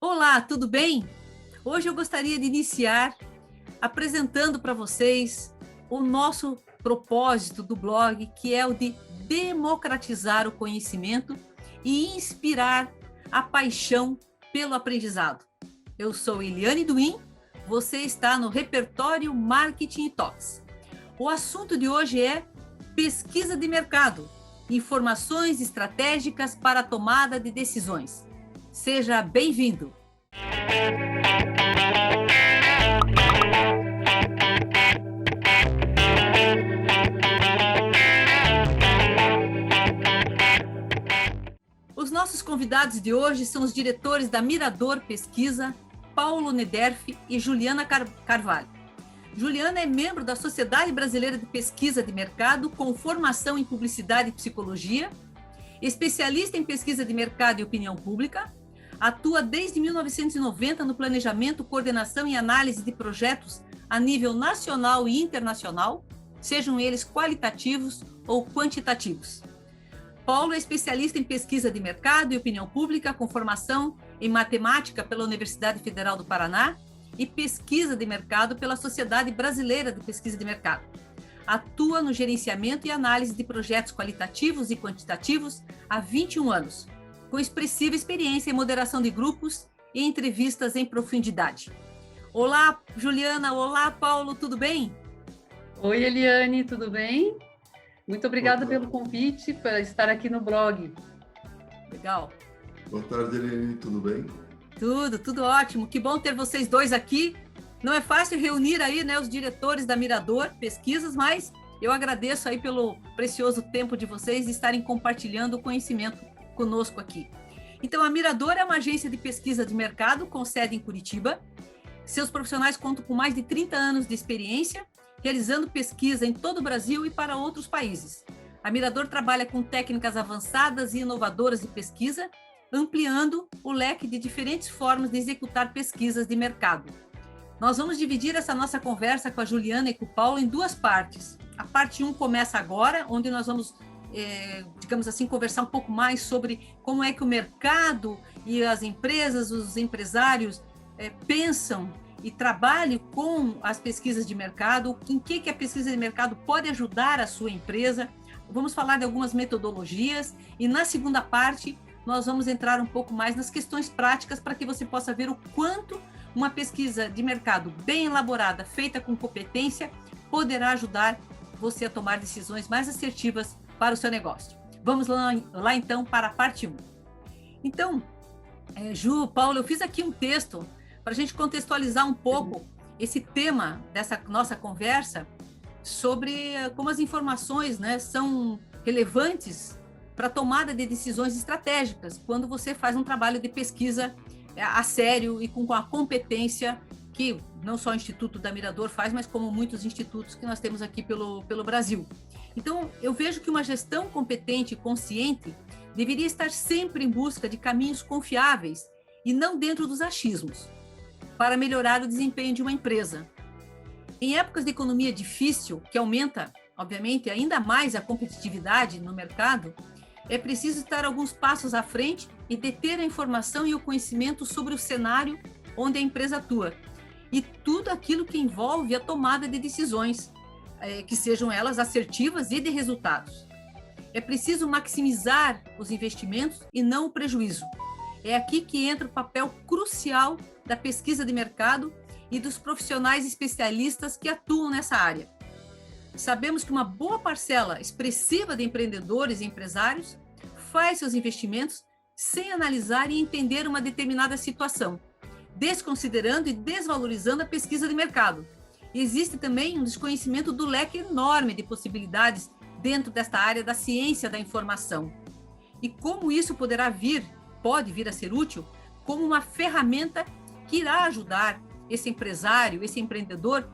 Olá, tudo bem? Hoje eu gostaria de iniciar apresentando para vocês o nosso propósito do blog, que é o de democratizar o conhecimento e inspirar a paixão pelo aprendizado. Eu sou Eliane Duim, você está no Repertório Marketing Talks. O assunto de hoje é pesquisa de mercado, informações estratégicas para a tomada de decisões. Seja bem-vindo! Os nossos convidados de hoje são os diretores da Mirador Pesquisa, Paulo Nederff e Juliana Carvalho. Juliana é membro da Sociedade Brasileira de Pesquisa de Mercado, com formação em Publicidade e Psicologia, especialista em pesquisa de mercado e opinião pública, atua desde 1990 no planejamento, coordenação e análise de projetos a nível nacional e internacional, sejam eles qualitativos ou quantitativos. Paulo é especialista em pesquisa de mercado e opinião pública, com formação em matemática pela Universidade Federal do Paraná e pesquisa de mercado pela Sociedade Brasileira de Pesquisa de Mercado. Atua no gerenciamento e análise de projetos qualitativos e quantitativos há 21 anos, com expressiva experiência em moderação de grupos e entrevistas em profundidade. Olá, Juliana. Olá, Paulo. Tudo bem? Oi, Eliane. Tudo bem? Muito obrigada pelo convite para estar aqui no blog. Legal. Boa tarde, Eliane. Tudo bem? Tudo ótimo. Que bom ter vocês dois aqui. Não é fácil reunir aí, né, os diretores da Mirador Pesquisas, mas eu agradeço aí pelo precioso tempo de vocês estarem compartilhando o conhecimento conosco aqui. Então, a Mirador é uma agência de pesquisa de mercado com sede em Curitiba. Seus profissionais contam com mais de 30 anos de experiência, realizando pesquisa em todo o Brasil e para outros países. A Mirador trabalha com técnicas avançadas e inovadoras de pesquisa, ampliando o leque de diferentes formas de executar pesquisas de mercado. Nós vamos dividir essa nossa conversa com a Juliana e com o Paulo em duas partes. A parte 1 começa agora, onde nós vamos digamos assim, conversar um pouco mais sobre como é que o mercado e as empresas, os empresários pensam e trabalham com as pesquisas de mercado, em que a pesquisa de mercado pode ajudar a sua empresa. Vamos falar de algumas metodologias e na segunda parte nós vamos entrar um pouco mais nas questões práticas para que você possa ver o quanto uma pesquisa de mercado bem elaborada, feita com competência, poderá ajudar você a tomar decisões mais assertivas para o seu negócio. Vamos lá então para a parte 1. Então, Ju, Paulo, eu fiz aqui um texto para a gente contextualizar um pouco esse tema dessa nossa conversa sobre como as informações, né, são relevantes para a tomada de decisões estratégicas quando você faz um trabalho de pesquisa a sério e com a competência que não só o Instituto da Mirador faz, mas como muitos institutos que nós temos aqui pelo Brasil. Então, eu vejo que uma gestão competente e consciente deveria estar sempre em busca de caminhos confiáveis e não dentro dos achismos, para melhorar o desempenho de uma empresa. Em épocas de economia difícil, que aumenta, obviamente, ainda mais a competitividade no mercado, é preciso estar alguns passos à frente e deter a informação e o conhecimento sobre o cenário onde a empresa atua e tudo aquilo que envolve a tomada de decisões, que sejam elas assertivas e de resultados. É preciso maximizar os investimentos e não o prejuízo. É aqui que entra o papel crucial da pesquisa de mercado e dos profissionais especialistas que atuam nessa área. Sabemos que uma boa parcela expressiva de empreendedores e empresários faz seus investimentos sem analisar e entender uma determinada situação, desconsiderando e desvalorizando a pesquisa de mercado. Existe também um desconhecimento do leque enorme de possibilidades dentro desta área da ciência da informação. E como isso pode vir a ser útil como uma ferramenta que irá ajudar esse empresário, esse empreendedor,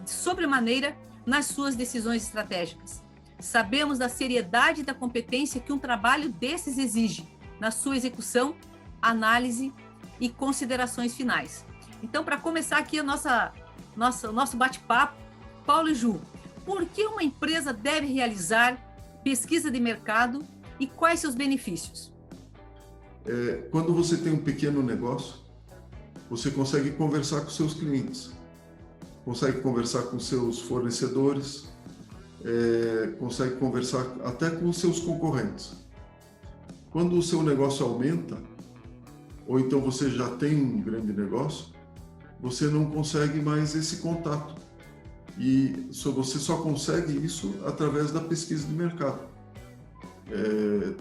de sobremaneira nas suas decisões estratégicas. Sabemos da seriedade e da competência que um trabalho desses exige na sua execução, análise e considerações finais. Então, para começar aqui o nosso bate-papo, Paulo e Ju, por que uma empresa deve realizar pesquisa de mercado e quais seus benefícios? Quando você tem um pequeno negócio, você consegue conversar com seus clientes, consegue conversar com seus fornecedores, consegue conversar até com os seus concorrentes. Quando o seu negócio aumenta, ou então você já tem um grande negócio, você não consegue mais esse contato. E você só consegue isso através da pesquisa de mercado.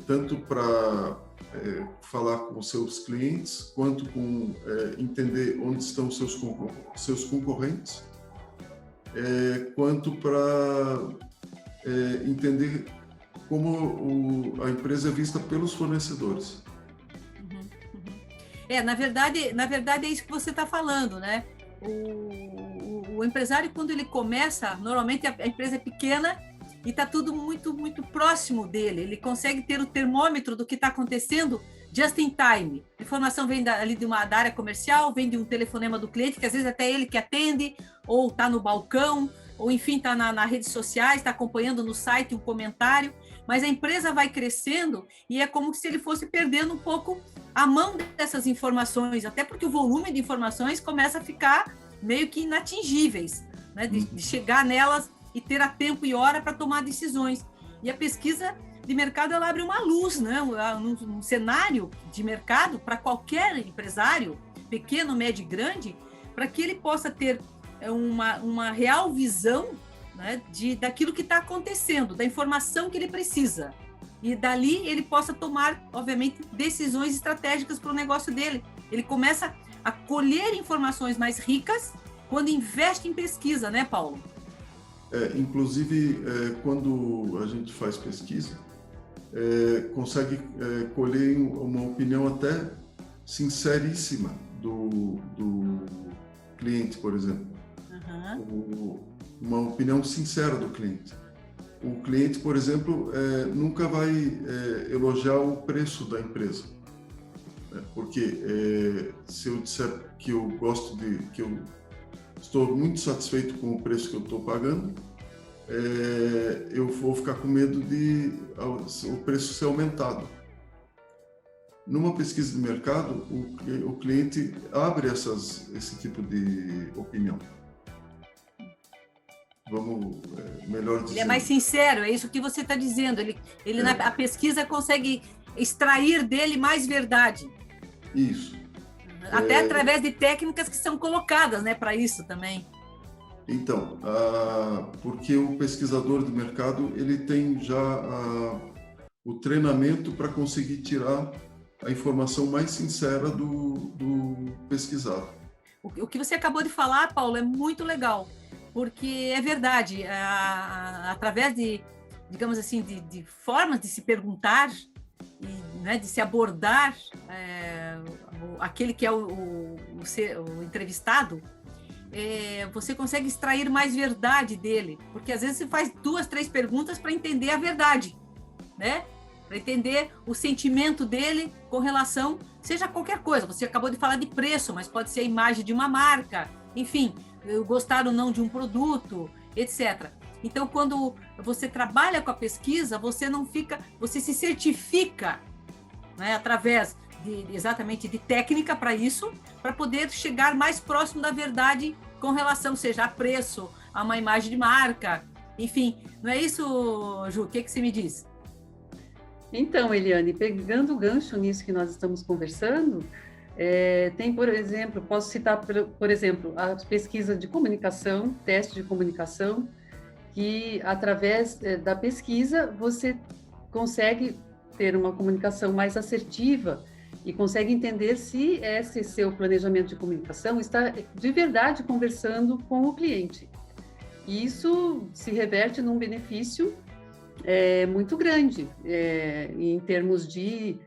Tanto para falar com os seus clientes, quanto com entender onde estão seus concorrentes, quanto para entender como a empresa é vista pelos fornecedores. Na verdade é isso que você está falando, né? O empresário, quando ele começa, normalmente a empresa é pequena e está tudo muito, muito próximo dele. Ele consegue ter o termômetro do que está acontecendo just in time. A informação vem ali da área comercial, vem de um telefonema do cliente, que às vezes até ele que atende, ou está no balcão, ou enfim, está nas redes sociais, está acompanhando no site um comentário. Mas a empresa vai crescendo e é como se ele fosse perdendo um pouco a mão dessas informações, até porque o volume de informações começa a ficar meio que inatingíveis, né? De chegar nelas e ter a tempo e hora para tomar decisões. E a pesquisa de mercado, ela abre uma luz, né? Um cenário de mercado para qualquer empresário, pequeno, médio e grande, para que ele possa ter uma real visão, né, daquilo que está acontecendo, da informação que ele precisa. E dali ele possa tomar, obviamente, decisões estratégicas para o negócio dele. Ele começa a colher informações mais ricas quando investe em pesquisa, né, Paulo? Inclusive, quando a gente faz pesquisa, consegue colher uma opinião até sinceríssima do cliente, por exemplo. Uma opinião sincera do cliente. O cliente, por exemplo, nunca vai elogiar o preço da empresa, porque se eu disser que eu estou muito satisfeito com o preço que eu estou pagando, eu vou ficar com medo de o preço ser aumentado. Numa pesquisa de mercado, o cliente abre esse tipo de opinião. Vamos melhor dizer. Ele é mais sincero, é isso que você está dizendo. A pesquisa consegue extrair dele mais verdade. Isso. Até através de técnicas que são colocadas, né, para isso também. Então, porque o pesquisador de mercado ele tem já o treinamento para conseguir tirar a informação mais sincera do pesquisado. O que você acabou de falar, Paulo, é muito legal. Porque é verdade, através de, digamos assim, de formas de se perguntar e, né, de se abordar aquele que é o entrevistado, você consegue extrair mais verdade dele, porque às vezes você faz 2, 3 perguntas para entender a verdade, né? Para entender o sentimento dele com relação, seja qualquer coisa. Você acabou de falar de preço, mas pode ser a imagem de uma marca, enfim, gostar ou não de um produto, etc. Então, quando você trabalha com a pesquisa, você se certifica, né, através exatamente de técnica para isso, para poder chegar mais próximo da verdade com relação, seja a preço, a uma imagem de marca, enfim. Não é isso, Ju? O que você me diz? Então, Eliane, pegando o gancho nisso que nós estamos conversando, tem, por exemplo, posso citar, por exemplo, a pesquisa de comunicação, teste de comunicação, que através da pesquisa você consegue ter uma comunicação mais assertiva e consegue entender se esse seu planejamento de comunicação está de verdade conversando com o cliente. E isso se reverte num benefício muito grande em termos de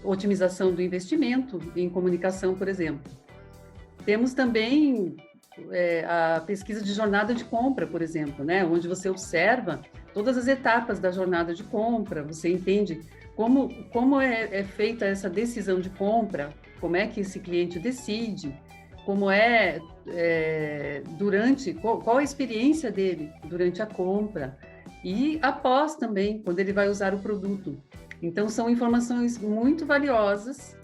otimização do investimento em comunicação, por exemplo. Temos também a pesquisa de jornada de compra, por exemplo, né, onde você observa todas as etapas da jornada de compra, você entende como é feita essa decisão de compra, como é que esse cliente decide, como qual a experiência dele durante a compra e após também, quando ele vai usar o produto. Então, são informações muito valiosas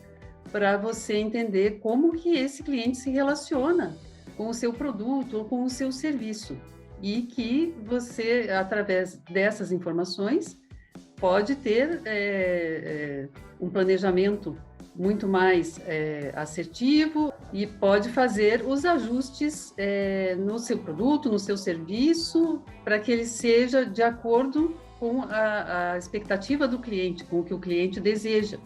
para você entender como que esse cliente se relaciona com o seu produto ou com o seu serviço. E que você, através dessas informações, pode ter um planejamento muito mais assertivo e pode fazer os ajustes no seu produto, no seu serviço, para que ele seja de acordo com a expectativa do cliente, com o que o cliente deseja.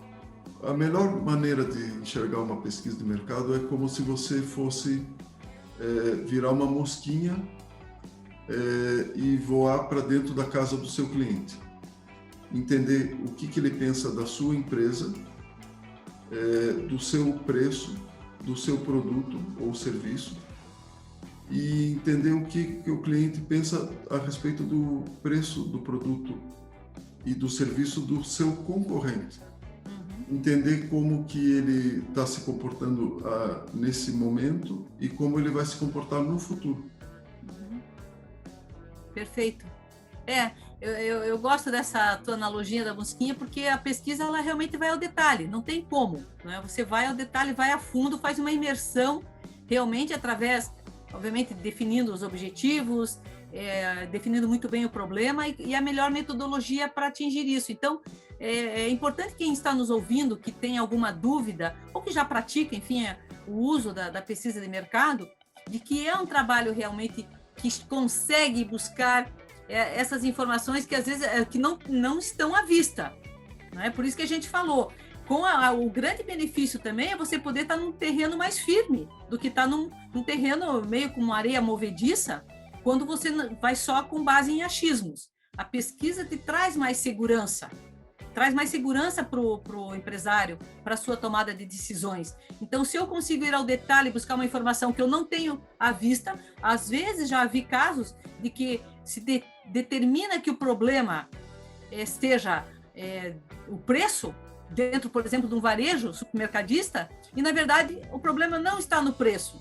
A melhor maneira de enxergar uma pesquisa de mercado é como se você fosse virar uma mosquinha e voar para dentro da casa do seu cliente. Entender o que ele pensa da sua empresa, do seu preço, do seu produto ou serviço, e entender o que o cliente pensa a respeito do preço do produto e do serviço do seu concorrente. Entender como que ele está se comportando nesse momento e como ele vai se comportar no futuro. Perfeito. Eu gosto dessa tua analogia da mosquinha, porque a pesquisa ela realmente vai ao detalhe, não tem como, né? Você vai ao detalhe, vai a fundo, faz uma imersão, realmente através, obviamente, definindo os objetivos, definindo muito bem o problema e a melhor metodologia para atingir isso. Então, é importante quem está nos ouvindo, que tem alguma dúvida, ou que já pratica, enfim, o uso da pesquisa de mercado, de que é um trabalho realmente que consegue buscar essas informações que às vezes que não estão à vista, não é? Por isso que a gente falou, o grande benefício também é você poder estar num terreno mais firme do que estar num terreno meio com areia movediça, quando você vai só com base em achismos. A pesquisa te traz mais segurança para o empresário, para a sua tomada de decisões. Então, se eu consigo ir ao detalhe e buscar uma informação que eu não tenho à vista, às vezes já vi casos de que se determina que o problema esteja o preço, dentro, por exemplo, de um varejo supermercadista, e, na verdade, o problema não está no preço.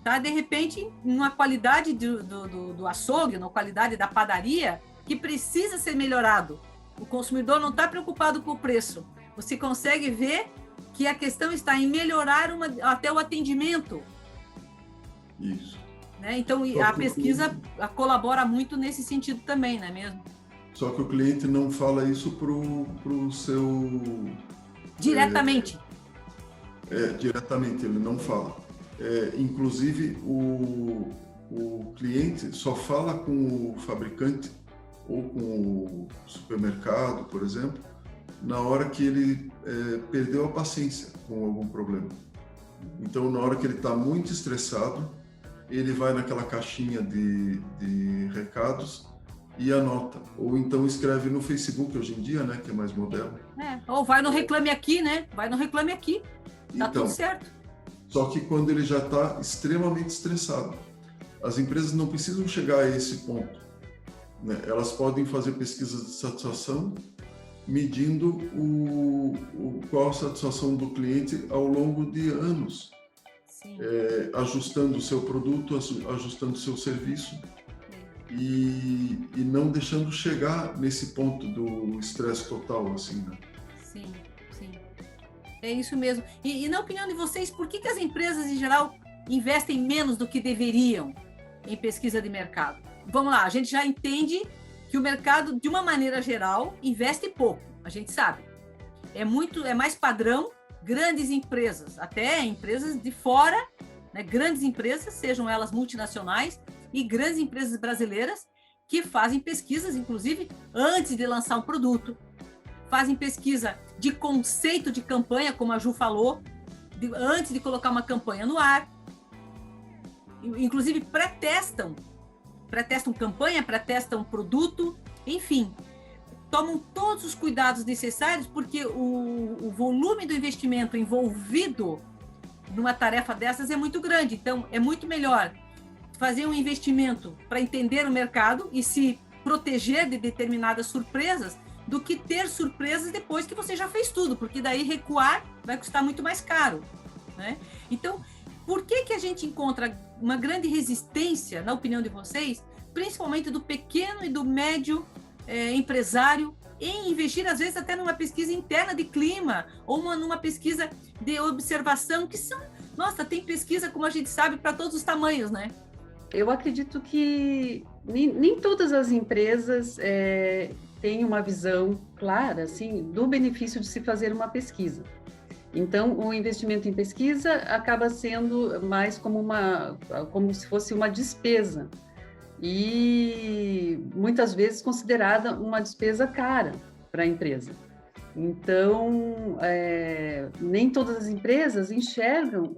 Tá? De repente, na qualidade do açougue, na qualidade da padaria, que precisa ser melhorado. O consumidor não está preocupado com o preço. Você consegue ver que a questão está em melhorar até o atendimento. Isso. Né? Então, a pesquisa colabora muito nesse sentido também, não é mesmo? Só que o cliente não fala isso pro seu... Diretamente. Diretamente, ele não fala. Inclusive, o cliente só fala com o fabricante ou com o supermercado, por exemplo, na hora que ele perdeu a paciência com algum problema. Então, na hora que ele está muito estressado, ele vai naquela caixinha de recados e anota. Ou então escreve no Facebook hoje em dia, né, que é mais moderno. Ou vai no Reclame Aqui, né? Vai no Reclame Aqui. Tá tudo certo. Só que quando ele já está extremamente estressado. As empresas não precisam chegar a esse ponto. Né? Elas podem fazer pesquisas de satisfação medindo qual a satisfação do cliente ao longo de anos. Ajustando o seu produto, ajustando o seu serviço e não deixando chegar nesse ponto do estresse total, assim, né? Sim. É isso mesmo. E na opinião de vocês, por que as empresas, em geral, investem menos do que deveriam em pesquisa de mercado? Vamos lá, a gente já entende que o mercado, de uma maneira geral, investe pouco, a gente sabe. É mais padrão, grandes empresas, até empresas de fora, né, grandes empresas, sejam elas multinacionais, e grandes empresas brasileiras que fazem pesquisas, inclusive, antes de lançar um produto, fazem pesquisa de conceito de campanha, como a Ju falou, antes de colocar uma campanha no ar, inclusive pretestam campanha, pretestam produto, enfim, tomam todos os cuidados necessários, porque o volume do investimento envolvido numa tarefa dessas é muito grande. Então, é muito melhor fazer um investimento para entender o mercado e se proteger de determinadas surpresas do que ter surpresas depois que você já fez tudo, porque daí recuar vai custar muito mais caro, né? Então, por que a gente encontra uma grande resistência, na opinião de vocês, principalmente do pequeno e do médio empresário, em investir, às vezes, até numa pesquisa interna de clima, ou numa pesquisa de observação, que são... Nossa, tem pesquisa, como a gente sabe, para todos os tamanhos, né? Eu acredito que nem todas as empresas têm uma visão clara, assim, do benefício de se fazer uma pesquisa. Então, o investimento em pesquisa acaba sendo mais como se fosse uma despesa, e muitas vezes considerada uma despesa cara para a empresa. Então, nem todas as empresas enxergam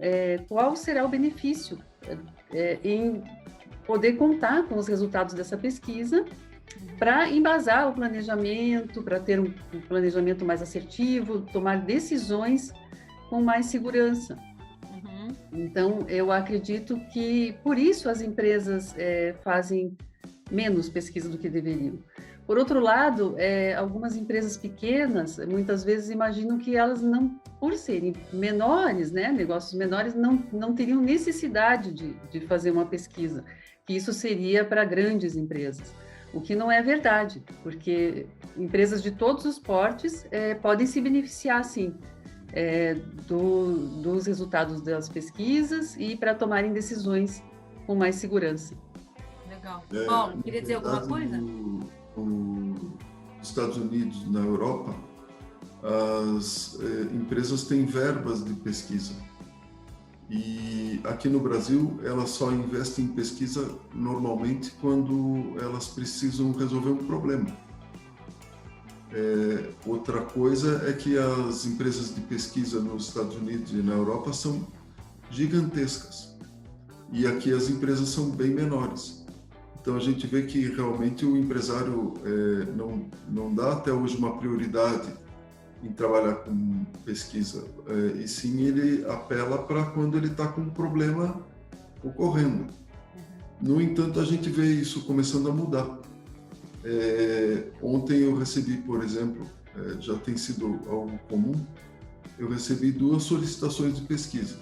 qual será o benefício em poder contar com os resultados dessa pesquisa para embasar o planejamento, para ter um planejamento mais assertivo, tomar decisões com mais segurança. Uhum. Então, eu acredito que, por isso, as empresas fazem menos pesquisa do que deveriam. Por outro lado, algumas empresas pequenas, muitas vezes, imaginam que elas não, por serem menores, né, negócios menores, não teriam necessidade de fazer uma pesquisa, que isso seria para grandes empresas. O que não é verdade, porque empresas de todos os portes podem se beneficiar, sim, dos resultados das pesquisas e para tomarem decisões com mais segurança. Legal. Paulo, queria dizer alguma coisa? Nos Estados Unidos, na Europa, as empresas têm verbas de pesquisa. E aqui no Brasil, elas só investem em pesquisa normalmente quando elas precisam resolver um problema. Outra coisa é que as empresas de pesquisa nos Estados Unidos e na Europa são gigantescas. E aqui as empresas são bem menores. Então a gente vê que realmente o empresário não dá até hoje uma prioridade em trabalhar com pesquisa, e sim ele apela para quando ele está com um problema ocorrendo. No entanto, a gente vê isso começando a mudar. Ontem eu recebi, por exemplo, já tem sido algo comum, eu recebi 2 solicitações de pesquisa.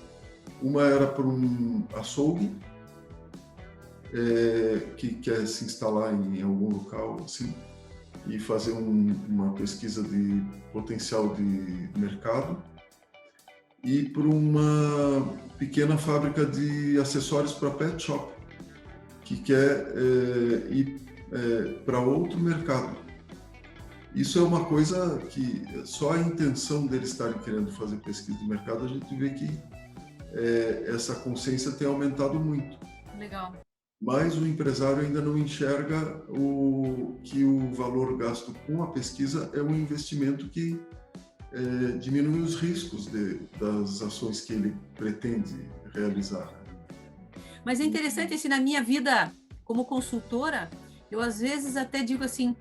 Uma era para um açougue, que quer se instalar em algum local assim, e fazer uma pesquisa de potencial de mercado, e para uma pequena fábrica de acessórios para pet shop, que quer ir para outro mercado. Isso é uma coisa que só a intenção deles estarem querendo fazer pesquisa de mercado, a gente vê que essa consciência tem aumentado muito. Legal. Mas o empresário ainda não enxerga que o valor gasto com a pesquisa é um investimento que diminui os riscos das ações que ele pretende realizar. Mas é interessante, assim, na minha vida como consultora, eu às vezes até digo assim,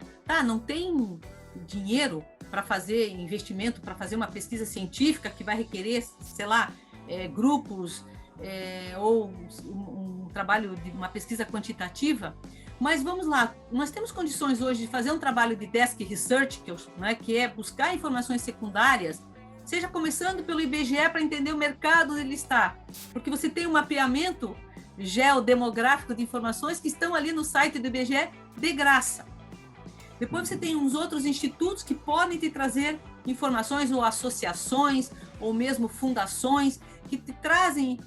não tem dinheiro para fazer investimento, para fazer uma pesquisa científica que vai requerer, sei lá, grupos, ou um trabalho de uma pesquisa quantitativa, mas vamos lá, nós temos condições hoje de fazer um trabalho de desk research, que é buscar informações secundárias, seja começando pelo IBGE para entender o mercado onde ele está, porque você tem um mapeamento geodemográfico de informações que estão ali no site do IBGE de graça. Depois você tem uns outros institutos que podem te trazer informações, ou associações, ou mesmo fundações, que te trazem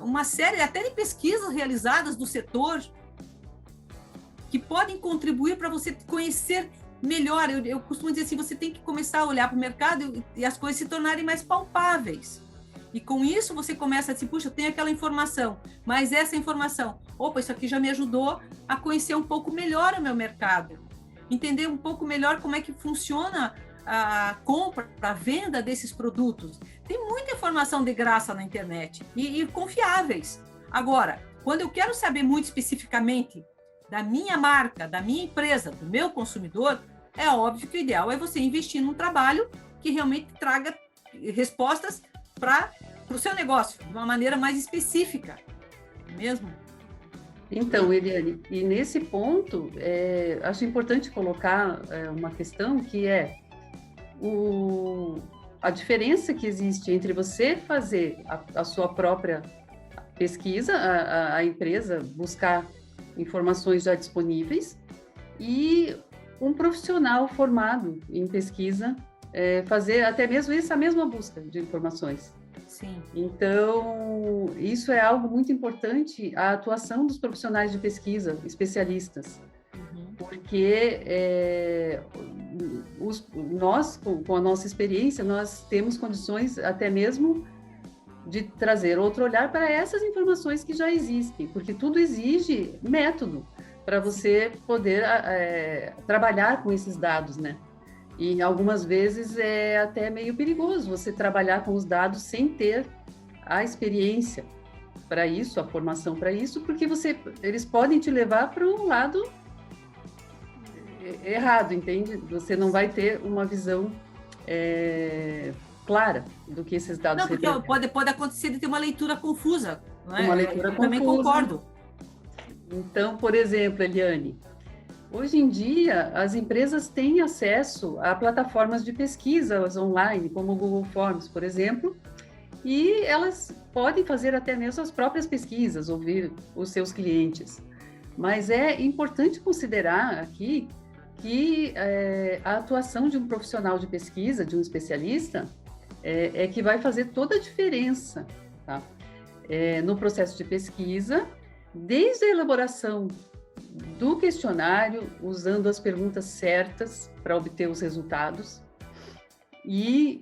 uma série até de pesquisas realizadas do setor, que podem contribuir para você conhecer melhor. Eu costumo dizer assim, você tem que começar a olhar para o mercado e as coisas se tornarem mais palpáveis. E com isso você começa a dizer, puxa, eu tenho aquela informação, mas essa informação, isso aqui já me ajudou a conhecer um pouco melhor o meu mercado, entender um pouco melhor como é que funciona a compra, a venda desses produtos. Tem muita informação de graça na internet e confiáveis. Agora, quando eu quero saber muito especificamente da minha marca, da minha empresa, do meu consumidor, é óbvio que o ideal é você investir num trabalho que realmente traga respostas para o seu negócio, de uma maneira mais específica, mesmo? Então, Eliane, e nesse ponto, acho importante colocar uma questão que é a diferença que existe entre você fazer a sua própria pesquisa, a empresa buscar informações já disponíveis, e um profissional formado em pesquisa fazer até mesmo essa mesma busca de informações. Sim. Então, isso é algo muito importante, a atuação dos profissionais de pesquisa, especialistas, porque nós, com a nossa experiência, nós temos condições até mesmo de trazer outro olhar para essas informações que já existem, porque tudo exige método para você poder trabalhar com esses dados, né? E algumas vezes é até meio perigoso você trabalhar com os dados sem ter a experiência para isso, a formação para isso, porque eles podem te levar para um lado errado, entende? Você não vai ter uma visão clara do que esses dados representam. Não, porque pode acontecer de ter uma leitura confusa, não é? Uma leitura confusa. Também concordo. Então, por exemplo, Eliane, hoje em dia, as empresas têm acesso a plataformas de pesquisas online, como o Google Forms, por exemplo, e elas podem fazer até mesmo as próprias pesquisas, ouvir os seus clientes. Mas é importante considerar aqui que a atuação de um profissional de pesquisa, de um especialista, é que vai fazer toda a diferença, tá? No processo de pesquisa, desde a elaboração do questionário, usando as perguntas certas para obter os resultados, e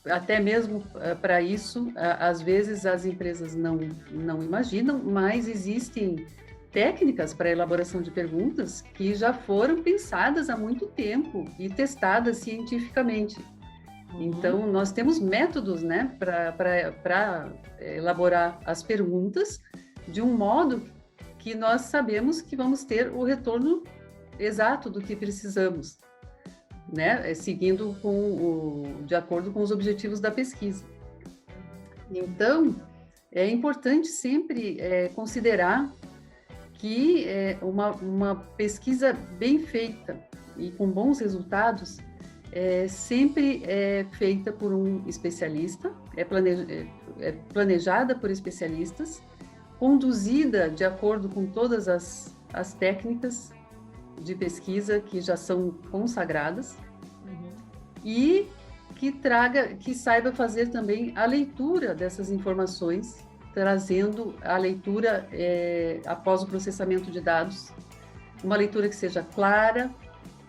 até mesmo para isso, às vezes as empresas não imaginam, mas existem técnicas para a elaboração de perguntas que já foram pensadas há muito tempo e testadas cientificamente. Então, nós temos métodos, né, para elaborar as perguntas de um modo que nós sabemos que vamos ter o retorno exato do que precisamos, né, seguindo de acordo com os objetivos da pesquisa. Então, é importante sempre considerar que uma pesquisa bem feita e com bons resultados sempre é feita por um especialista, é planejada por especialistas, conduzida de acordo com todas as técnicas de pesquisa que já são consagradas, e que saiba fazer também a leitura dessas informações, trazendo a leitura após o processamento de dados, uma leitura que seja clara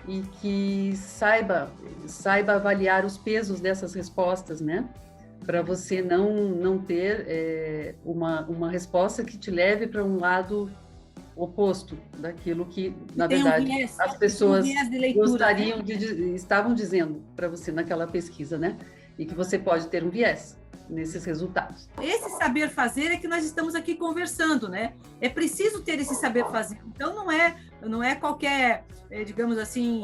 e que saiba avaliar os pesos dessas respostas, né? Para você não ter uma resposta que te leve para um lado oposto daquilo que, na verdade, as pessoas gostariam estavam dizendo para você naquela pesquisa, né? E que você pode ter um viés nesses resultados. Esse saber fazer é que nós estamos aqui conversando, né? É preciso ter esse saber fazer. Então, não é qualquer, digamos assim,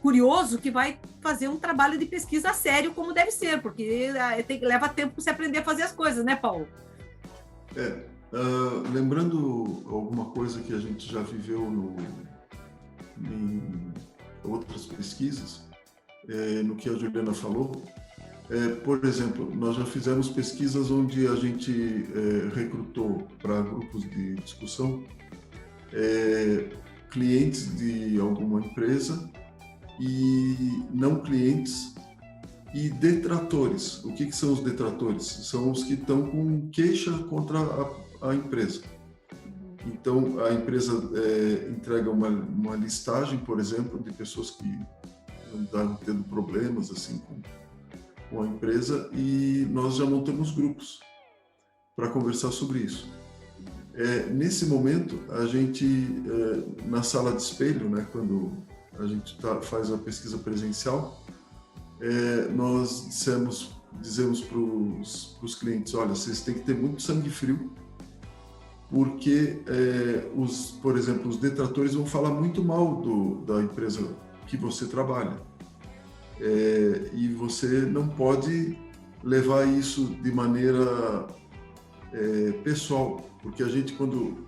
curioso que vai fazer um trabalho de pesquisa a sério como deve ser, porque leva tempo para você aprender a fazer as coisas, né, Paulo? Lembrando alguma coisa que a gente já viveu em outras pesquisas, no que a Juliana falou, por exemplo, nós já fizemos pesquisas onde a gente recrutou para grupos de discussão clientes de alguma empresa e não clientes e detratores. O que são os detratores? São os que estão com queixa contra a empresa. Então, a empresa entrega uma listagem, por exemplo, de pessoas que não estavam tendo problemas assim com a empresa, e nós já montamos grupos para conversar sobre isso. Nesse momento, a gente, na sala de espelho, né, quando a gente faz a pesquisa presencial, nós dizemos para os clientes, olha, vocês têm que ter muito sangue frio, porque, por exemplo, os detratores vão falar muito mal da empresa que você trabalha. E você não pode levar isso de maneira pessoal, porque a gente, quando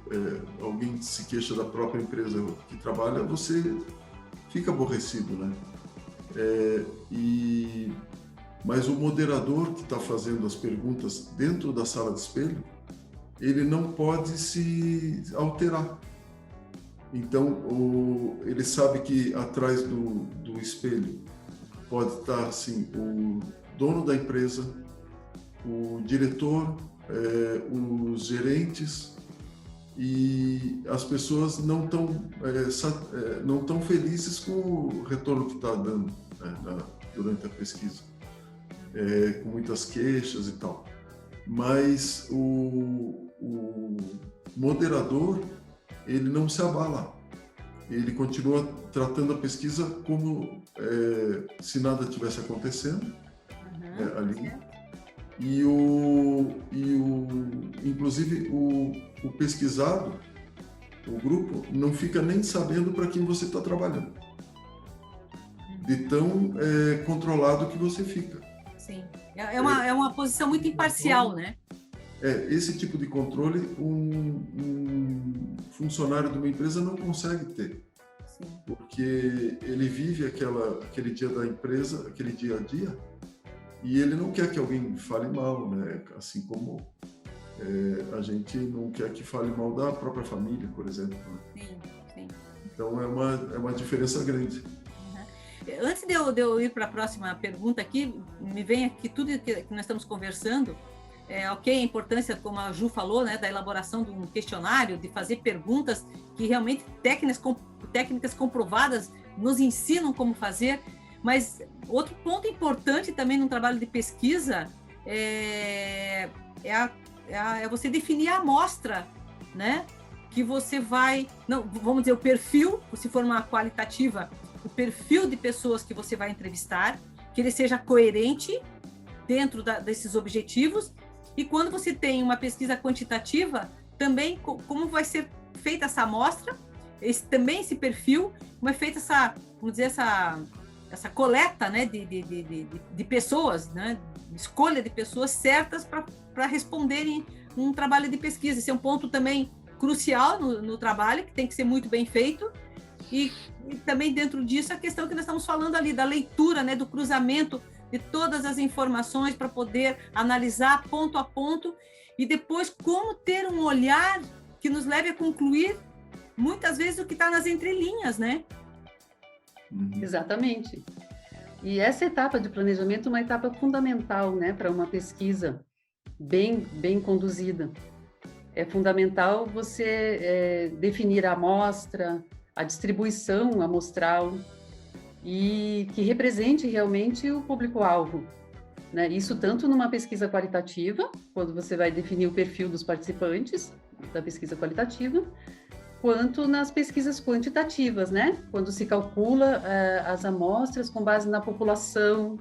alguém se queixa da própria empresa que trabalha, você fica aborrecido, né? Mas o moderador que está fazendo as perguntas dentro da sala de espelho, ele não pode se alterar. Então, ele sabe que atrás do espelho pode estar, assim, o dono da empresa, o diretor, os gerentes, e as pessoas não estão felizes com o retorno que está dando, né, durante a pesquisa, com muitas queixas e tal. Mas o moderador, ele não se abala, ele continua tratando a pesquisa como se nada tivesse acontecendo ali. Inclusive o pesquisado, o grupo, não fica nem sabendo para quem você está trabalhando, de tão controlado que você fica. Sim, é uma posição muito imparcial, né? Esse tipo de controle um funcionário de uma empresa não consegue ter. Sim. Porque ele vive aquele dia da empresa, aquele dia a dia, e ele não quer que alguém fale mal, né? Assim como a gente não quer que fale mal da própria família, por exemplo. Né? Sim, sim. Então é uma diferença grande. Antes de eu ir para a próxima pergunta aqui, me vem aqui tudo que nós estamos conversando. Ok, a importância, como a Ju falou, né, da elaboração de um questionário, de fazer perguntas que realmente técnicas comprovadas nos ensinam como fazer. Mas outro ponto importante também no trabalho de pesquisa é você definir a amostra, né? Que você vai, não, vamos dizer, o perfil, se for uma qualitativa, o perfil de pessoas que você vai entrevistar, que ele seja coerente dentro desses objetivos. E quando você tem uma pesquisa quantitativa, também como vai ser feita essa amostra, também esse perfil, como é feita essa coleta, né, de pessoas, né, escolha de pessoas certas para responderem um trabalho de pesquisa. Esse é um ponto também crucial no trabalho, que tem que ser muito bem feito. E também dentro disso a questão que nós estamos falando ali, da leitura, né, do cruzamento de todas as informações para poder analisar ponto a ponto e depois como ter um olhar que nos leve a concluir muitas vezes o que está nas entrelinhas, né? Exatamente. E essa etapa de planejamento é uma etapa fundamental, né, para uma pesquisa bem conduzida. É fundamental você definir a amostra, a distribuição amostral e que represente realmente o público-alvo, né? Isso tanto numa pesquisa qualitativa, quando você vai definir o perfil dos participantes da pesquisa qualitativa, quanto nas pesquisas quantitativas, né? Quando se calcula as amostras com base na população,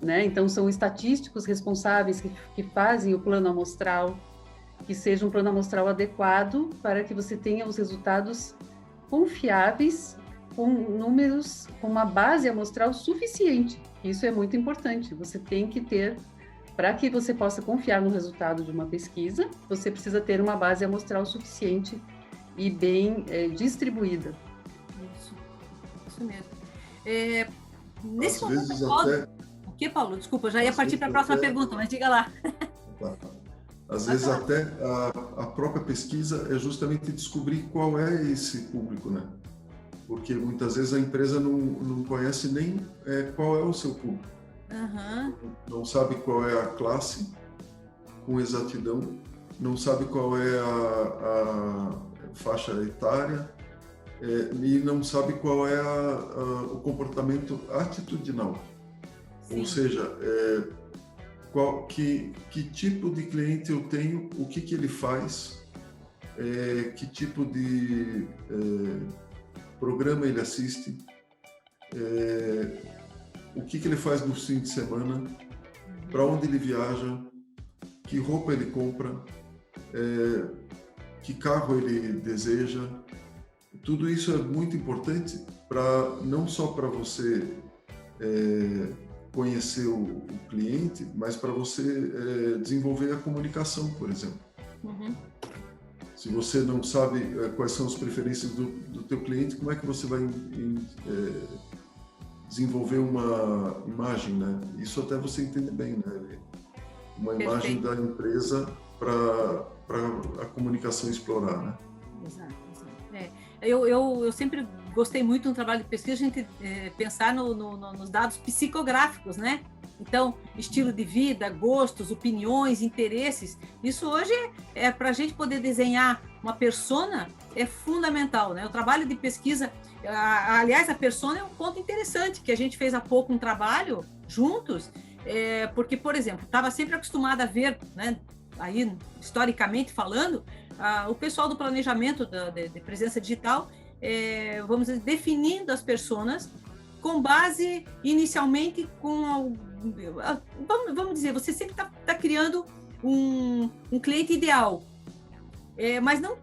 né? Então, são estatísticos responsáveis que fazem o plano amostral, que seja um plano amostral adequado para que você tenha os resultados confiáveis, com números, com uma base amostral suficiente. Isso é muito importante. Você tem que ter, para que você possa confiar no resultado de uma pesquisa, você precisa ter uma base amostral suficiente e bem distribuída. Isso mesmo. Nesse Às vezes momento, até... O que, Paulo? Desculpa, eu já ia partir para a próxima pergunta, mas diga lá. Às vezes até a própria pesquisa é justamente descobrir qual é esse público, né? Porque muitas vezes a empresa não conhece nem qual é o seu público. Uhum. Não sabe qual é a classe com exatidão, não sabe qual é a faixa etária e não sabe qual é o comportamento atitudinal. Sim. Ou seja, que tipo de cliente eu tenho, o que ele faz, que tipo de programa ele assiste, o que ele faz no fim de semana, para onde ele viaja, que roupa ele compra, que carro ele deseja. Tudo isso é muito importante não só para você conhecer o cliente, mas para você desenvolver a comunicação, por exemplo. Uhum. Se você não sabe quais são as preferências do teu cliente, como é que você vai desenvolver uma imagem, né? Isso até você entende bem, né? Uma imagem da empresa para a comunicação explorar, né? Exato. eu sempre gostei muito no trabalho de pesquisa, a gente pensar nos dados psicográficos, né? Então, estilo de vida, gostos, opiniões, interesses, isso hoje para a gente poder desenhar uma persona é fundamental, né? O trabalho de pesquisa, aliás, a persona é um ponto interessante, que a gente fez há pouco um trabalho juntos, porque, por exemplo, estava sempre acostumada a ver, né, aí, historicamente falando, o pessoal do planejamento de presença digital, vamos dizer, definindo as personas com base, inicialmente, vamos dizer, você sempre está criando um cliente ideal, mas não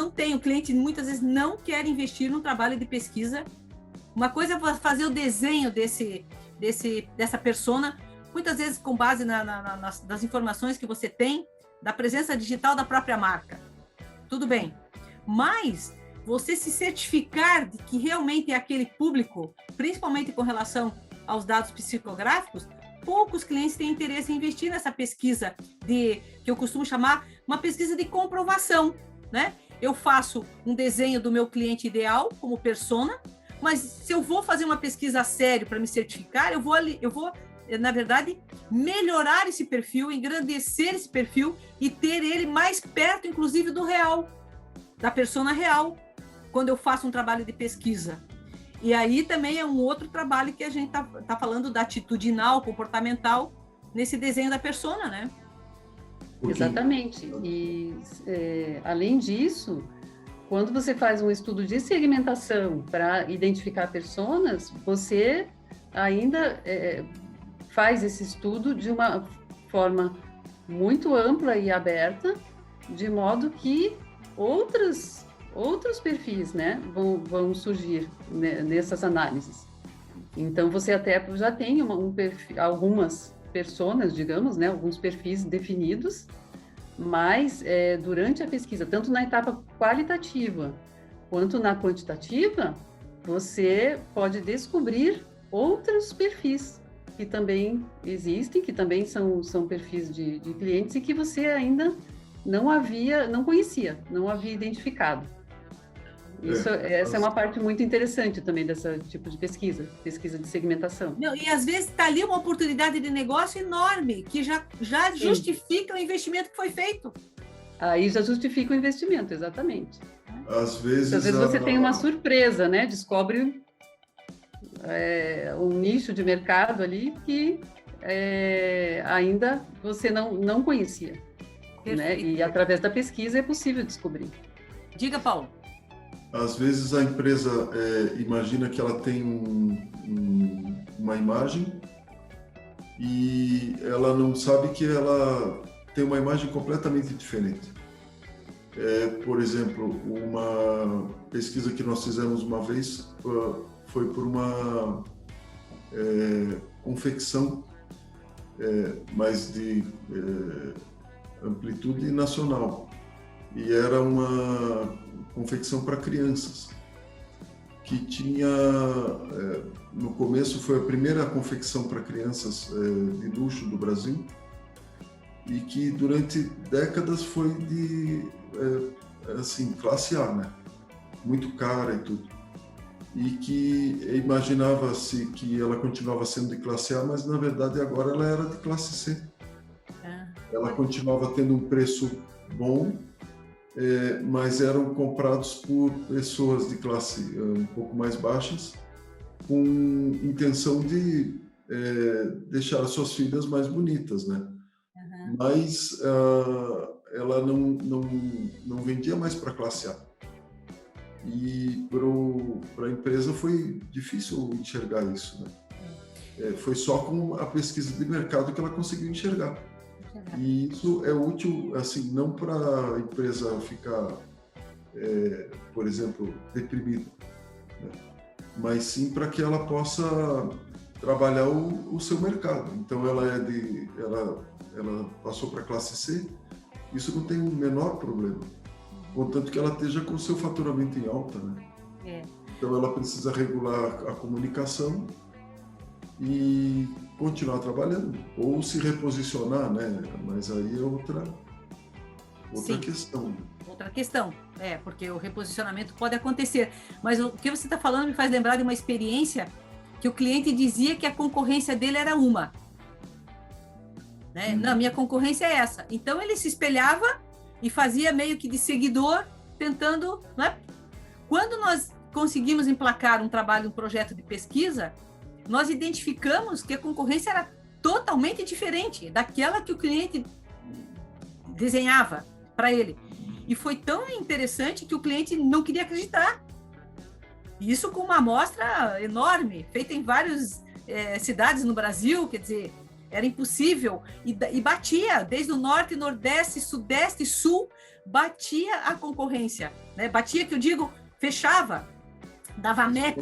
tem, o cliente muitas vezes não quer investir num trabalho de pesquisa. Uma coisa é fazer o desenho dessa persona, muitas vezes com base nas informações que você tem, da presença digital da própria marca. Tudo bem, mas você se certificar de que realmente é aquele público, principalmente com relação aos dados psicográficos, poucos clientes têm interesse em investir nessa pesquisa que eu costumo chamar uma pesquisa de comprovação, né? Eu faço um desenho do meu cliente ideal como persona, mas se eu vou fazer uma pesquisa a sério para me certificar, eu vou, na verdade, melhorar esse perfil, engrandecer esse perfil e ter ele mais perto, inclusive, do real, da persona real, quando eu faço um trabalho de pesquisa. E aí também é um outro trabalho que a gente tá falando da atitudinal, comportamental, nesse desenho da persona, né? Exatamente. E, além disso, quando você faz um estudo de segmentação para identificar personas, você ainda faz esse estudo de uma forma muito ampla e aberta, de modo que outros perfis, né, vão surgir nessas análises. Então, você até já tem algumas personas, digamos, né, alguns perfis definidos, mas durante a pesquisa, tanto na etapa qualitativa quanto na quantitativa, você pode descobrir outros perfis que também existem, que também são perfis de clientes e que você ainda não conhecia, não havia identificado. Essa é uma parte muito interessante também desse tipo de pesquisa de segmentação. Não, e às vezes está ali uma oportunidade de negócio enorme, que já justifica o investimento que foi feito. Aí já justifica o investimento, exatamente. Às vezes você tem uma surpresa, né? Descobre um nicho de mercado ali que ainda você não conhecia. Né? E através da pesquisa é possível descobrir. Diga, Paulo. Às vezes a empresa imagina que ela tem uma imagem e ela não sabe que ela tem uma imagem completamente diferente. Por exemplo, uma pesquisa que nós fizemos uma vez foi por uma confecção mais de amplitude nacional. E era uma confecção para crianças, que tinha, no começo foi a primeira confecção para crianças de luxo do Brasil, e que durante décadas foi de, assim, classe A, né? Muito cara e tudo. E que imaginava-se que ela continuava sendo de classe A, mas na verdade agora ela era de classe C. Ela continuava tendo um preço bom, mas eram comprados por pessoas de classe um pouco mais baixas, com intenção de deixar as suas filhas mais bonitas, né? Uhum. Mas ela não vendia mais para a classe A. E para a empresa foi difícil enxergar isso, né? Foi só com a pesquisa de mercado que ela conseguiu enxergar. E isso é útil, assim, não para a empresa ficar, por exemplo, deprimida, né? Mas sim para que ela possa trabalhar o seu mercado. Então, ela passou para a classe C, isso não tem o menor problema, contanto que ela esteja com o seu faturamento em alta, né? Então, ela precisa regular a comunicação e continuar trabalhando, ou se reposicionar, né? Mas aí é outra questão. Outra questão, porque o reposicionamento pode acontecer. Mas o que você está falando me faz lembrar de uma experiência que o cliente dizia que a concorrência dele era uma. Né? Não, minha concorrência é essa. Então, ele se espelhava e fazia meio que de seguidor, tentando... Né? Quando nós conseguimos emplacar um trabalho, um projeto de pesquisa, nós identificamos que a concorrência era totalmente diferente daquela que o cliente desenhava para ele. E foi tão interessante que o cliente não queria acreditar. Isso com uma amostra enorme, feita em várias cidades no Brasil, quer dizer, era impossível. E batia, desde o norte, nordeste, sudeste, sul, batia a concorrência. Né? Batia, que eu digo, fechava, dava match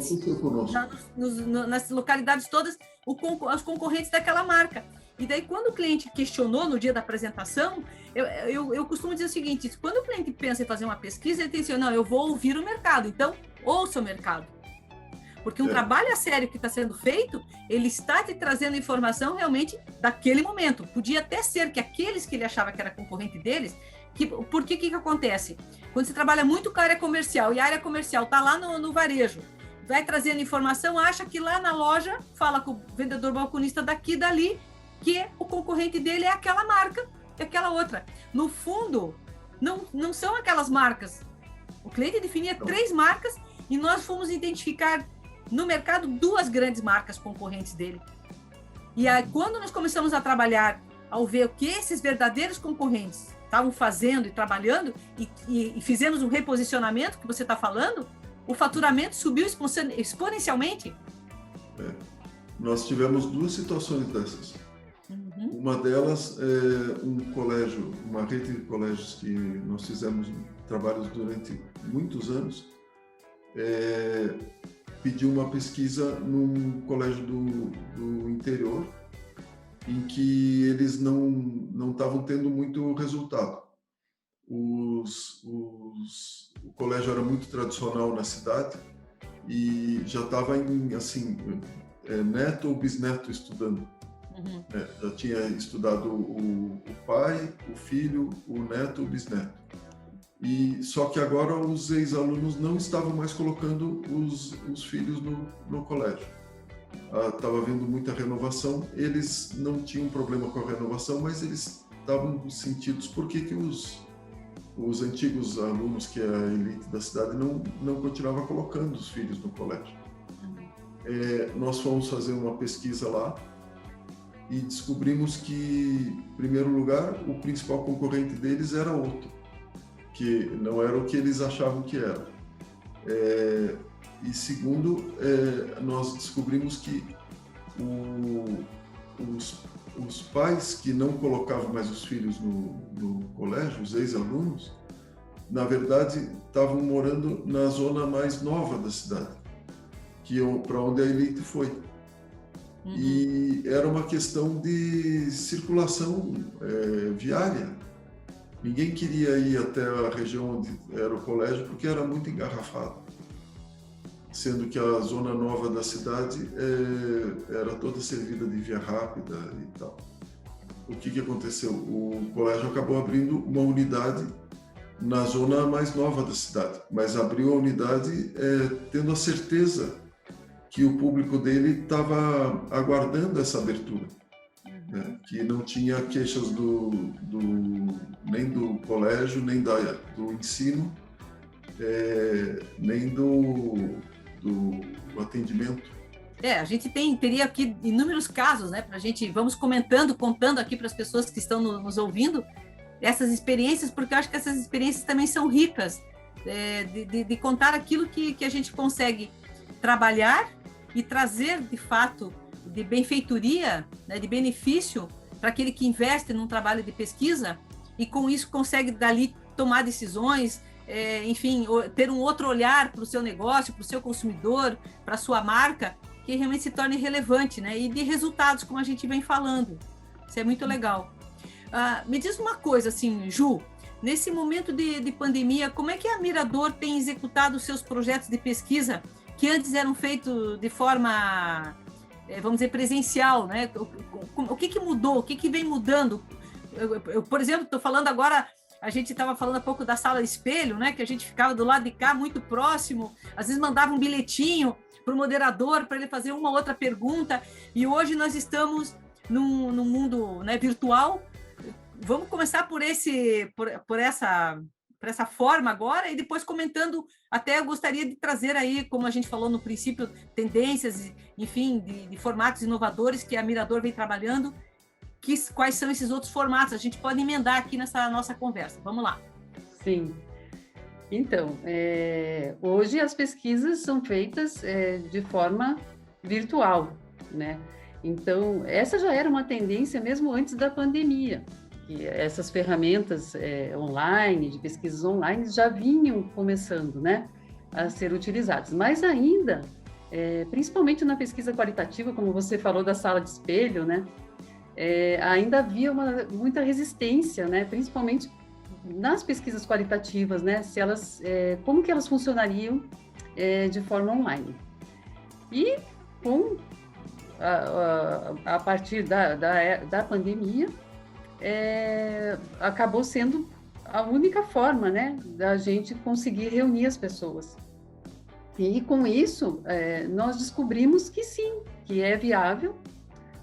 nas localidades todas, os concorrentes daquela marca. E daí, quando o cliente questionou no dia da apresentação, eu costumo dizer o seguinte: quando o cliente pensa em fazer uma pesquisa, ele tem assim, não, eu vou ouvir o mercado, então ouça o mercado. Porque um trabalho a sério que está sendo feito, ele está te trazendo informação realmente daquele momento. Podia até ser que aqueles que ele achava que era concorrente deles, porque que acontece? Quando você trabalha muito com a área comercial, e a área comercial está lá no varejo, vai trazendo informação, acha que lá na loja, fala com o vendedor balconista daqui e dali, que o concorrente dele é aquela marca e aquela outra. No fundo, não são aquelas marcas. O cliente definia 3 marcas e nós fomos identificar no mercado 2 grandes marcas concorrentes dele. E aí, quando nós começamos a trabalhar, ao ver o que esses verdadeiros concorrentes estavam fazendo e trabalhando, e fizemos um reposicionamento que você está falando, o faturamento subiu exponencialmente. Nós tivemos 2 situações dessas. Uma delas é um colégio, uma rede de colégios que nós fizemos trabalhos durante muitos anos, pediu uma pesquisa num colégio do interior, em que eles não estavam tendo muito resultado. O colégio era muito tradicional na cidade e já estava em, assim, neto ou bisneto estudando. Já tinha estudado o pai, o filho, o neto, o bisneto. Só que agora os ex-alunos não estavam mais colocando os filhos no colégio. Estava havendo muita renovação, eles não tinham problema com a renovação, mas eles estavam sentidos por que os antigos alunos, que é a elite da cidade, não continuavam colocando os filhos no colégio. Nós fomos fazer uma pesquisa lá e descobrimos que, em primeiro lugar, o principal concorrente deles era outro, que não era o que eles achavam que era. E segundo, nós descobrimos que os pais que não colocavam mais os filhos no colégio, os ex-alunos, na verdade, estavam morando na zona mais nova da cidade, para onde a elite foi. E era uma questão de circulação viária. Ninguém queria ir até a região onde era o colégio porque era muito engarrafado. Sendo que a zona nova da cidade era toda servida de via rápida e tal. O que aconteceu? O colégio acabou abrindo uma unidade na zona mais nova da cidade, mas abriu a unidade tendo a certeza que o público dele estava aguardando essa abertura, né? Que não tinha queixas nem do colégio, nem do ensino, nem do atendimento. A gente teria aqui inúmeros casos, né? Pra gente, vamos contando aqui para as pessoas que estão nos ouvindo essas experiências, porque eu acho que essas experiências também são ricas, de contar aquilo que a gente consegue trabalhar e trazer, de fato, de benfeitoria, né, de benefício para aquele que investe num trabalho de pesquisa e, com isso, consegue, dali, tomar decisões, enfim, ter um outro olhar para o seu negócio, para o seu consumidor, para a sua marca, que realmente se torne relevante, né? E de resultados, como a gente vem falando. Isso é muito legal. Me diz uma coisa, assim, Ju, nesse momento de pandemia, como é que a Mirador tem executado os seus projetos de pesquisa que antes eram feitos de forma, vamos dizer, presencial, né? O que mudou? O que vem mudando? Eu, por exemplo, estou falando agora, a gente estava falando há pouco da sala espelho, né? Que a gente ficava do lado de cá, muito próximo, às vezes mandava um bilhetinho para o moderador, para ele fazer uma outra pergunta, e hoje nós estamos num mundo, né, virtual. Vamos começar por essa forma agora, e depois comentando, até eu gostaria de trazer aí, como a gente falou no princípio, tendências, enfim, de formatos inovadores que a Mirador vem trabalhando, quais são esses outros formatos, a gente pode emendar aqui nessa nossa conversa. Vamos lá. Sim. Então, hoje as pesquisas são feitas de forma virtual, né? Então, essa já era uma tendência mesmo antes da pandemia, que essas ferramentas online, de pesquisas online, já vinham começando, né, a ser utilizadas. Mas ainda, principalmente na pesquisa qualitativa, como você falou da sala de espelho, né, ainda havia muita resistência, né, principalmente nas pesquisas qualitativas, né, se elas, como que elas funcionariam de forma online. E a partir da pandemia, acabou sendo a única forma, né, da gente conseguir reunir as pessoas. E com isso, nós descobrimos que sim, que é viável,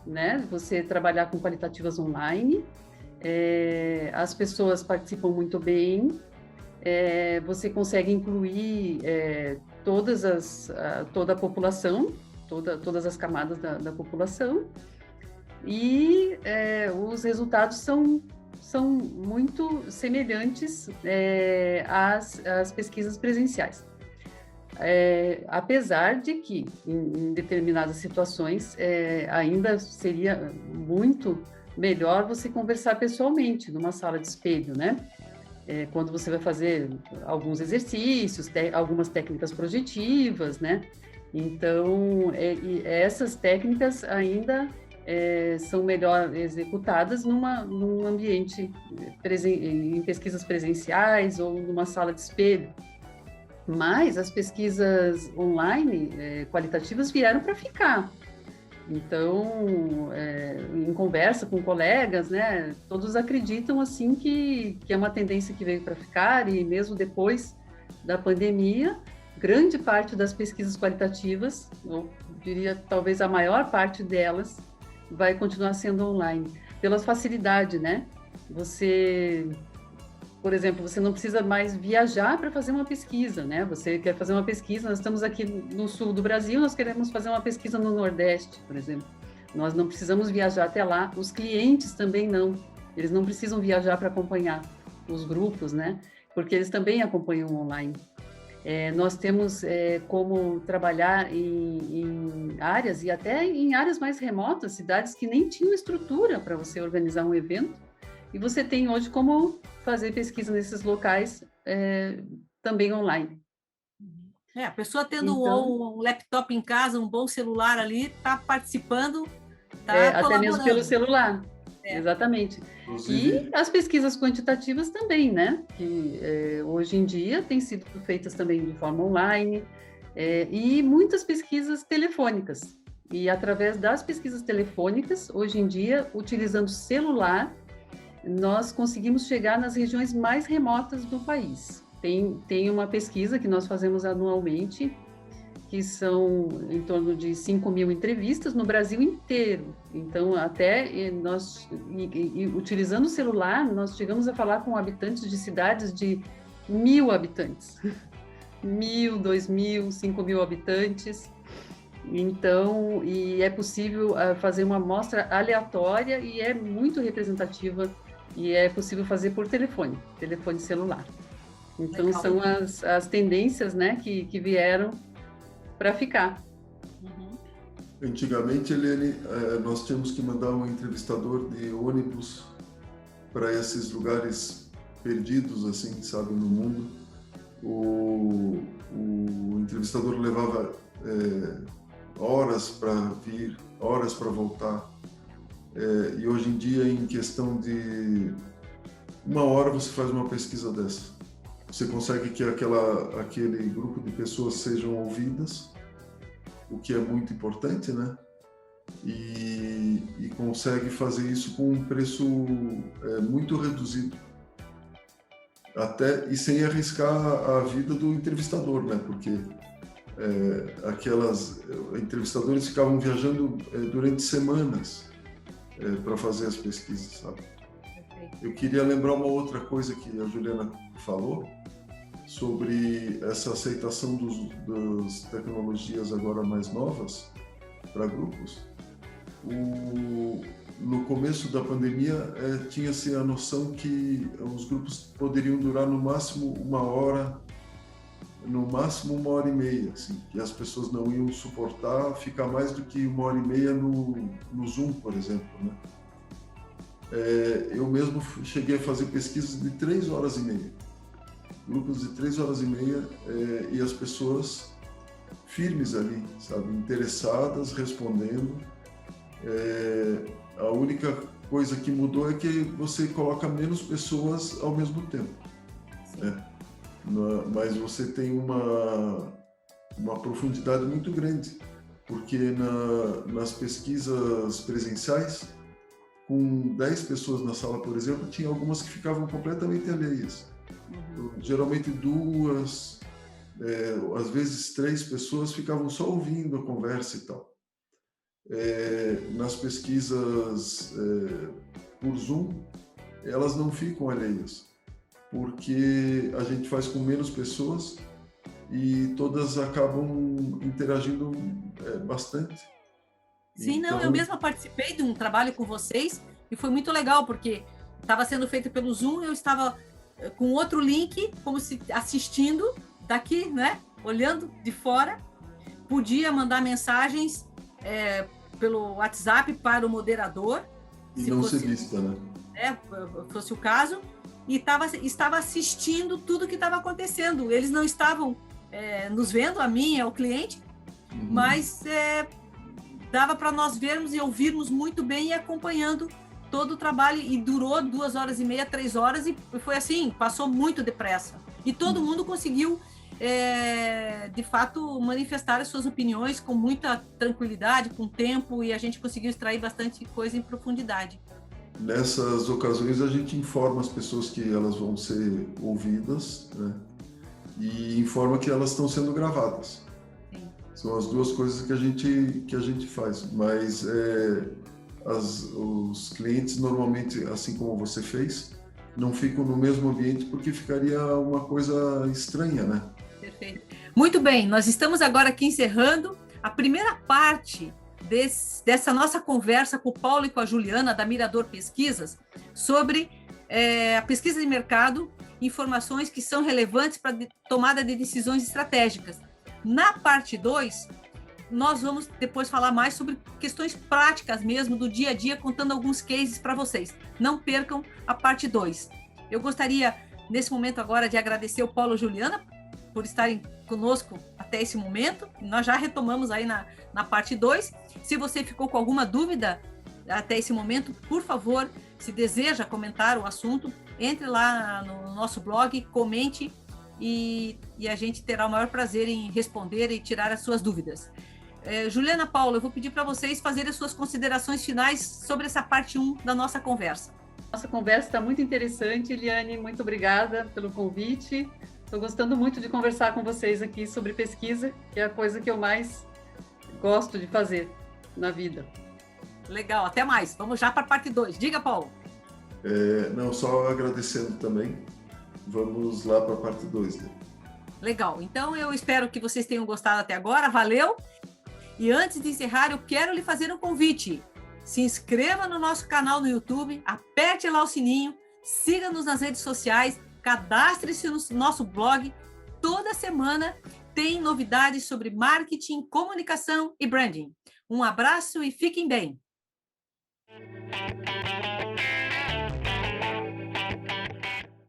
né, você trabalhar com qualitativas online. As pessoas participam muito bem, você consegue incluir toda a população, todas as camadas da população, e os resultados são muito semelhantes às pesquisas presenciais. Apesar de que, em determinadas situações, ainda seria muito melhor você conversar pessoalmente, numa sala de espelho, né? Quando você vai fazer alguns exercícios, algumas técnicas projetivas, né? Então, essas técnicas ainda são melhor executadas num ambiente em pesquisas presenciais ou numa sala de espelho. Mas as pesquisas online qualitativas vieram para ficar. Então, em conversa com colegas, né, todos acreditam assim que é uma tendência que veio para ficar, e mesmo depois da pandemia, grande parte das pesquisas qualitativas, eu diria talvez a maior parte delas, vai continuar sendo online, pela facilidade, né? Por exemplo, você não precisa mais viajar para fazer uma pesquisa, né? Você quer fazer uma pesquisa, nós estamos aqui no sul do Brasil, nós queremos fazer uma pesquisa no Nordeste, por exemplo. Nós não precisamos viajar até lá, os clientes também não. Eles não precisam viajar para acompanhar os grupos, né? Porque eles também acompanham online. Nós temos como trabalhar em áreas, e até em áreas mais remotas, cidades que nem tinham estrutura para você organizar um evento, e você tem hoje como fazer pesquisa nesses locais também online. A pessoa tendo um laptop em casa, um bom celular ali, está participando, está até mesmo pelo celular. Exatamente. Inclusive... E as pesquisas quantitativas também, né? Que hoje em dia têm sido feitas também de forma online, e muitas pesquisas telefônicas. E através das pesquisas telefônicas, hoje em dia, utilizando celular, nós conseguimos chegar nas regiões mais remotas do país. Tem uma pesquisa que nós fazemos anualmente, que são em torno de 5.000 entrevistas no Brasil inteiro. Então, até nós, utilizando o celular, nós chegamos a falar com habitantes de cidades de 1.000 habitantes. 1.000, 2.000, 5.000 habitantes. Então, e é possível fazer uma amostra aleatória e é muito representativa, e é possível fazer por telefone celular. Então, legal. São as tendências, né, que vieram para ficar. Antigamente, Eliane, nós tínhamos que mandar um entrevistador de ônibus para esses lugares perdidos, assim, sabe, no mundo. O entrevistador levava horas para vir, horas para voltar. E hoje em dia, em questão de 1 hora, você faz uma pesquisa dessa. Você consegue que aquele grupo de pessoas sejam ouvidas, o que é muito importante, né? E consegue fazer isso com um preço muito reduzido. até e sem arriscar a vida do entrevistador, né? Porque aquelas entrevistadores ficavam viajando durante semanas para fazer as pesquisas, sabe? Eu queria lembrar uma outra coisa que a Juliana falou sobre essa aceitação das tecnologias agora mais novas para grupos. No começo da pandemia, tinha-se a noção que os grupos poderiam durar no máximo 1 hora, no máximo 1h30, assim, que as pessoas não iam suportar ficar mais do que 1h30 no Zoom, por exemplo, né? Eu mesmo cheguei a fazer pesquisas de 3h30, grupos de 3h30, e as pessoas firmes ali, sabe, interessadas, respondendo. A única coisa que mudou é que você coloca menos pessoas ao mesmo tempo, né? Mas você tem uma profundidade muito grande, porque nas pesquisas presenciais, com 10 pessoas na sala, por exemplo, tinha algumas que ficavam completamente alheias. Geralmente 2, às vezes 3 pessoas ficavam só ouvindo a conversa e tal. Nas pesquisas por Zoom, elas não ficam alheias, porque a gente faz com menos pessoas e todas acabam interagindo bastante. Sim, então... não, eu mesma participei de um trabalho com vocês e foi muito legal, porque estava sendo feito pelo Zoom, eu estava com outro link, como se assistindo daqui, né? Olhando de fora, podia mandar mensagens pelo WhatsApp para o moderador. E não ser vista, né? Fosse o caso, e estava assistindo tudo que estava acontecendo. Eles não estavam nos vendo, a mim, ao cliente, mas dava para nós vermos e ouvirmos muito bem e acompanhando todo o trabalho, e durou 2h30, 3 horas, e foi assim, passou muito depressa. E todo mundo conseguiu, de fato, manifestar as suas opiniões com muita tranquilidade, com tempo, e a gente conseguiu extrair bastante coisa em profundidade. Nessas ocasiões, a gente informa as pessoas que elas vão ser ouvidas, né? E informa que elas estão sendo gravadas. Sim. São as duas coisas que a gente faz, mas os clientes normalmente, assim como você fez, não ficam no mesmo ambiente porque ficaria uma coisa estranha, né? Perfeito. Muito bem, nós estamos agora aqui encerrando a primeira parte dessa nossa conversa com o Paulo e com a Juliana, da Mirador Pesquisas, sobre a pesquisa de mercado, informações que são relevantes para a tomada de decisões estratégicas. Na parte 2, nós vamos depois falar mais sobre questões práticas mesmo, do dia a dia, contando alguns cases para vocês. Não percam a parte 2. Eu gostaria, nesse momento agora, de agradecer o Paulo e a Juliana por estarem conosco até esse momento. Nós já retomamos aí na parte 2. Se você ficou com alguma dúvida até esse momento, por favor, se deseja comentar o assunto, entre lá no nosso blog, comente, e a gente terá o maior prazer em responder e tirar as suas dúvidas. Juliana, Paulo, eu vou pedir para vocês fazerem as suas considerações finais sobre essa parte 1 da nossa conversa. Nossa conversa está muito interessante, Eliane, muito obrigada pelo convite. Estou gostando muito de conversar com vocês aqui sobre pesquisa, que é a coisa que eu mais gosto de fazer na vida. Legal, até mais. Vamos já para a parte 2. Diga, Paulo. Não, só agradecendo também. Vamos lá para a parte 2. Né? Legal, então eu espero que vocês tenham gostado até agora, valeu! E antes de encerrar, eu quero lhe fazer um convite. Se inscreva no nosso canal no YouTube, aperte lá o sininho, siga-nos nas redes sociais, cadastre-se no nosso blog. Toda semana tem novidades sobre marketing, comunicação e branding. Um abraço e fiquem bem!